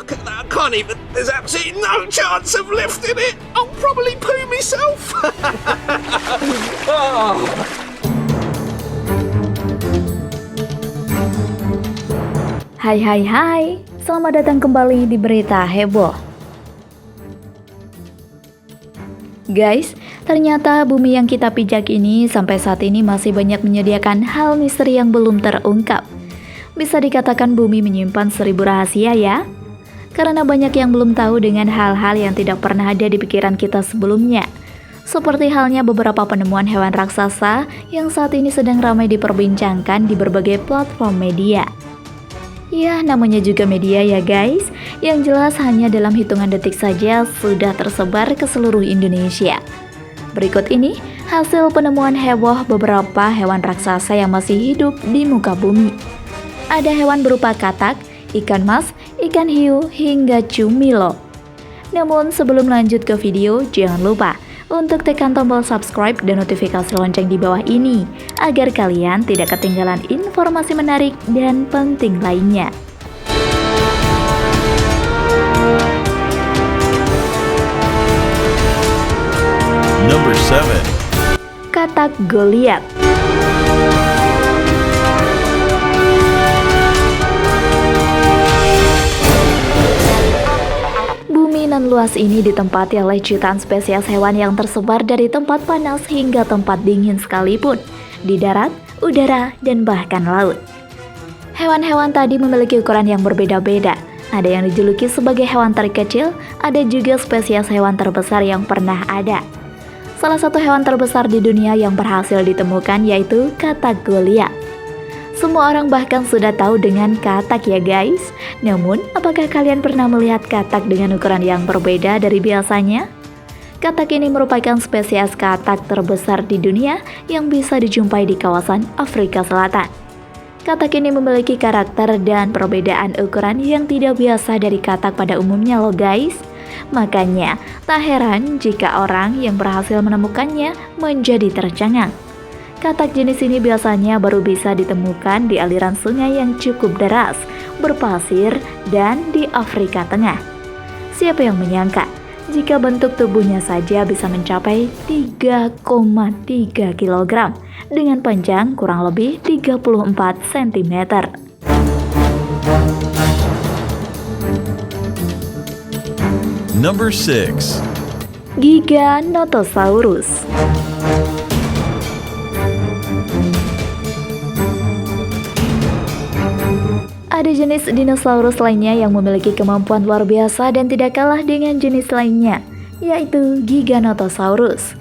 look at that. I can't even. There's absolutely no chance of lifting it. I'll probably poo myself. Oh. Hai, selamat datang kembali di Berita Heboh. Guys, ternyata bumi yang kita pijak ini sampai saat ini masih banyak menyediakan hal misteri yang belum terungkap. Bisa dikatakan bumi menyimpan 1000 rahasia ya. Karena banyak yang belum tahu dengan hal-hal yang tidak pernah ada di pikiran kita sebelumnya. Seperti halnya beberapa penemuan hewan raksasa yang saat ini sedang ramai diperbincangkan di berbagai platform media. Ya, namanya juga media ya guys, yang jelas hanya dalam hitungan detik saja sudah tersebar ke seluruh Indonesia. Berikut ini hasil penemuan heboh beberapa hewan raksasa yang masih hidup di muka bumi. Ada hewan berupa katak, ikan mas, ikan hiu, hingga cumilo. Namun sebelum lanjut ke video, jangan lupa untuk tekan tombol subscribe dan notifikasi lonceng di bawah ini agar kalian tidak ketinggalan informasi menarik dan penting lainnya. Number 7. Katak Goliat. Nan luas ini ditempati oleh jutaan spesies hewan yang tersebar dari tempat panas hingga tempat dingin sekalipun, di darat, udara, dan bahkan laut. Hewan-hewan tadi memiliki ukuran yang berbeda-beda. Ada yang dijuluki sebagai hewan terkecil, ada juga spesies hewan terbesar yang pernah ada. Salah satu hewan terbesar di dunia yang berhasil ditemukan yaitu katak Goliat. Semua orang bahkan sudah tahu dengan katak ya guys. Namun, apakah kalian pernah melihat katak dengan ukuran yang berbeda dari biasanya? Katak ini merupakan spesies katak terbesar di dunia yang bisa dijumpai di kawasan Afrika Selatan. Katak ini memiliki karakter dan perbedaan ukuran yang tidak biasa dari katak pada umumnya loh guys. Makanya, tak heran jika orang yang berhasil menemukannya menjadi tercengang. Katak jenis ini biasanya baru bisa ditemukan di aliran sungai yang cukup deras, berpasir, dan di Afrika Tengah. Siapa yang menyangka jika bentuk tubuhnya saja bisa mencapai 3,3 kg dengan panjang kurang lebih 34 cm. Number 6. Giganotosaurus. Ada jenis dinosaurus lainnya yang memiliki kemampuan luar biasa dan tidak kalah dengan jenis lainnya, yaitu Giganotosaurus.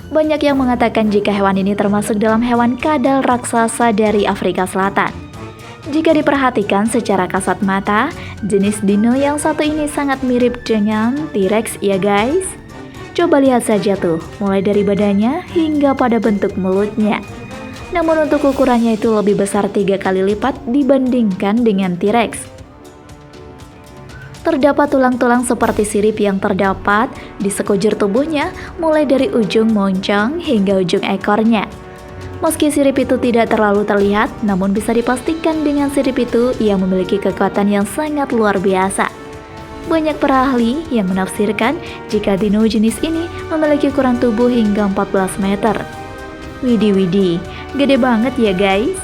Banyak yang mengatakan jika hewan ini termasuk dalam hewan kadal raksasa dari Afrika Selatan. Jika diperhatikan secara kasat mata, jenis dino yang satu ini sangat mirip dengan T-Rex ya guys. Coba lihat saja tuh, mulai dari badannya hingga pada bentuk mulutnya. Namun untuk ukurannya itu lebih besar 3 kali lipat dibandingkan dengan T-Rex. Terdapat tulang-tulang seperti sirip yang terdapat di sekujur tubuhnya, mulai dari ujung moncong hingga ujung ekornya. Meski sirip itu tidak terlalu terlihat, namun bisa dipastikan dengan sirip itu ia memiliki kekuatan yang sangat luar biasa. Banyak para ahli yang menafsirkan jika dino jenis ini memiliki ukuran tubuh hingga 14 meter. Widih, gede banget ya guys.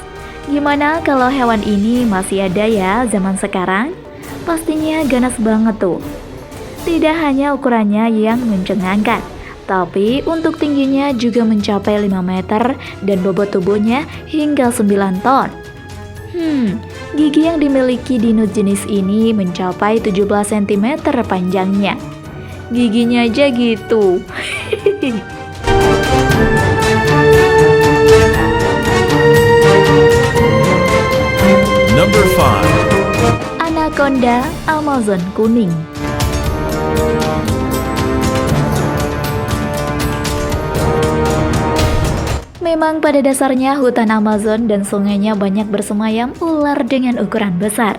Gimana kalau hewan ini masih ada ya zaman sekarang? Pastinya ganas banget tuh. Tidak hanya ukurannya yang mencengangkan, tapi untuk tingginya juga mencapai 5 meter dan bobot tubuhnya hingga 9 ton. Gigi yang dimiliki dino jenis ini mencapai 17 cm panjangnya. Giginya aja gitu. Number 5. Anaconda Amazon kuning. Memang pada dasarnya hutan Amazon dan sungainya banyak bersemayam ular dengan ukuran besar.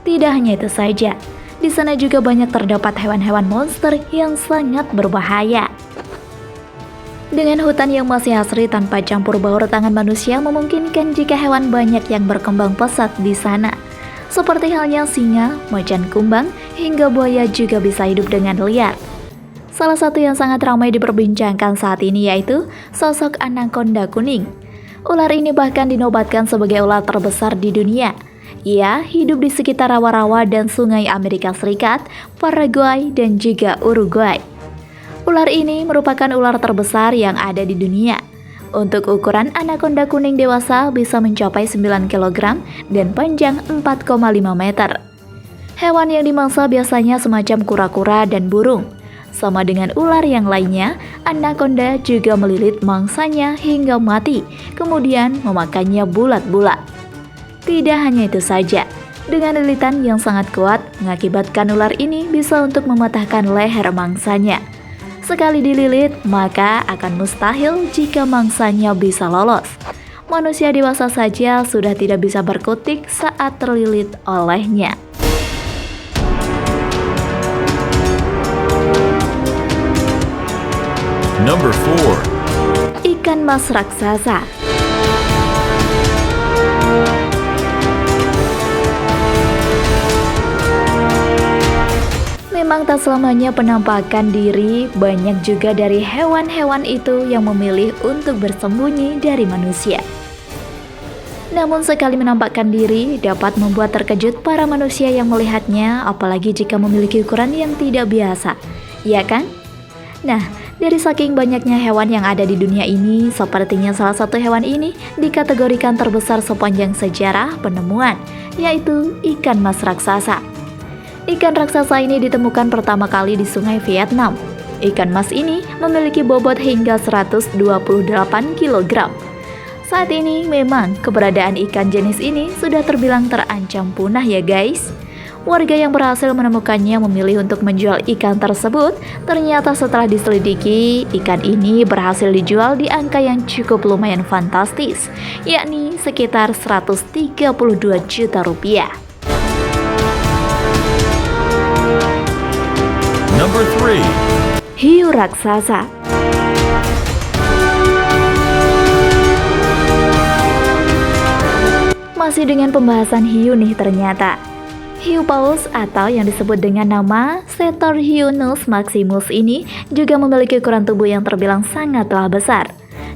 Tidak hanya itu saja, di sana juga banyak terdapat hewan-hewan monster yang sangat berbahaya. Dengan hutan yang masih asri tanpa campur baur tangan manusia memungkinkan jika hewan banyak yang berkembang pesat di sana. Seperti halnya singa, macan kumbang, hingga buaya juga bisa hidup dengan liar. Salah satu yang sangat ramai diperbincangkan saat ini yaitu sosok anaconda kuning. Ular ini bahkan dinobatkan sebagai ular terbesar di dunia. Ia hidup di sekitar rawa-rawa dan sungai Amerika Serikat, Paraguay, dan juga Uruguay. Ular ini merupakan ular terbesar yang ada di dunia. Untuk ukuran anaconda kuning dewasa bisa mencapai 9 kg dan panjang 4,5 meter. Hewan yang dimangsa biasanya semacam kura-kura dan burung. Sama dengan ular yang lainnya, anaconda juga melilit mangsanya hingga mati, kemudian memakannya bulat-bulat. Tidak hanya itu saja, dengan lilitan yang sangat kuat, mengakibatkan ular ini bisa untuk mematahkan leher mangsanya. Sekali dililit, maka akan mustahil jika mangsanya bisa lolos. Manusia dewasa saja sudah tidak bisa berkutik saat terlilit olehnya. Number 4. Ikan mas raksasa. Memang tak selamanya penampakan diri, banyak juga dari hewan-hewan itu yang memilih untuk bersembunyi dari manusia. Namun sekali menampakkan diri dapat membuat terkejut para manusia yang melihatnya, apalagi jika memiliki ukuran yang tidak biasa, ya kan? Nah, dari saking banyaknya hewan yang ada di dunia ini, sepertinya salah satu hewan ini dikategorikan terbesar sepanjang sejarah penemuan, yaitu ikan mas raksasa. Ikan raksasa ini ditemukan pertama kali di sungai Vietnam. Ikan mas ini memiliki bobot hingga 128 kg. Saat ini memang keberadaan ikan jenis ini sudah terbilang terancam punah ya guys. Warga yang berhasil menemukannya memilih untuk menjual ikan tersebut. Ternyata setelah diselidiki, ikan ini berhasil dijual di angka yang cukup lumayan fantastis, yakni sekitar 132 juta rupiah. Number 3. Hiu raksasa. Masih dengan pembahasan hiu nih ternyata. Hiu paus atau yang disebut dengan nama Cetorhyiunus maximus ini juga memiliki ukuran tubuh yang terbilang sangatlah besar,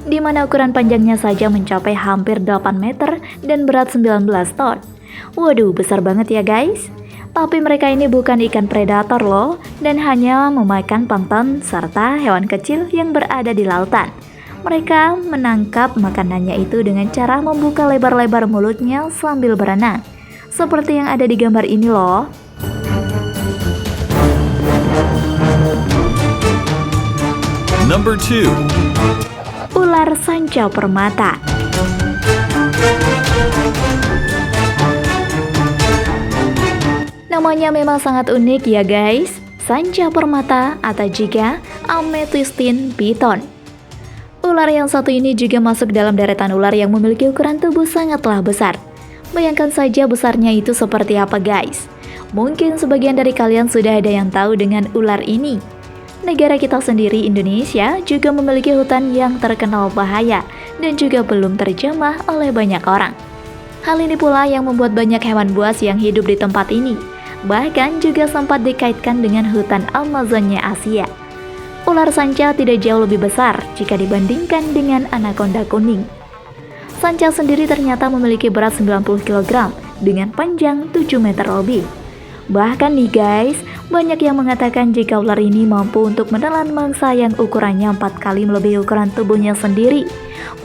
di mana ukuran panjangnya saja mencapai hampir 8 meter dan berat 19 ton. Waduh, besar banget ya guys. Tapi mereka ini bukan ikan predator loh, dan hanya memakan plankton serta hewan kecil yang berada di lautan. Mereka menangkap makanannya itu dengan cara membuka lebar-lebar mulutnya sambil berenang. Seperti yang ada di gambar ini loh. Number 2. Ular sanca permata. Namanya memang sangat unik ya guys. Sanca permata atau juga Amethystine python. Ular yang satu ini juga masuk dalam deretan ular yang memiliki ukuran tubuh sangatlah besar. Bayangkan saja besarnya itu seperti apa guys. Mungkin sebagian dari kalian sudah ada yang tahu dengan ular ini. Negara kita sendiri, Indonesia, juga memiliki hutan yang terkenal bahaya dan juga belum terjamah oleh banyak orang. Hal ini pula yang membuat banyak hewan buas yang hidup di tempat ini. Bahkan juga sempat dikaitkan dengan hutan Amazonia Asia. Ular sanca tidak jauh lebih besar jika dibandingkan dengan anaconda kuning. Sanca sendiri ternyata memiliki berat 90 kg dengan panjang 7 meter lebih. Bahkan nih guys, banyak yang mengatakan jika ular ini mampu untuk menelan mangsa yang ukurannya 4 kali melebihi ukuran tubuhnya sendiri.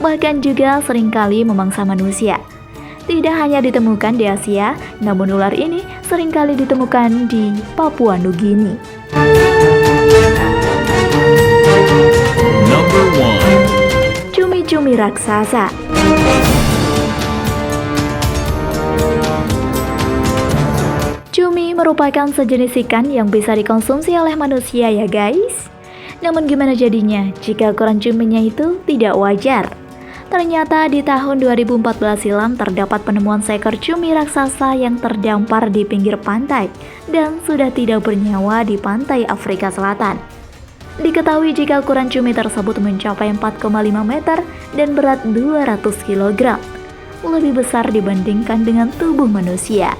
Bahkan juga seringkali memangsa manusia. Tidak hanya ditemukan di Asia, namun ular ini seringkali ditemukan di Papua Nugini. Number 1. Cumi-cumi raksasa. Cumi merupakan sejenis ikan yang bisa dikonsumsi oleh manusia ya guys. Namun gimana jadinya jika ukuran cuminya itu tidak wajar? Ternyata di tahun 2014 silam terdapat penemuan seekor cumi raksasa yang terdampar di pinggir pantai dan sudah tidak bernyawa di pantai Afrika Selatan. Diketahui jika ukuran cumi tersebut mencapai 4,5 meter dan berat 200 kg, lebih besar dibandingkan dengan tubuh manusia.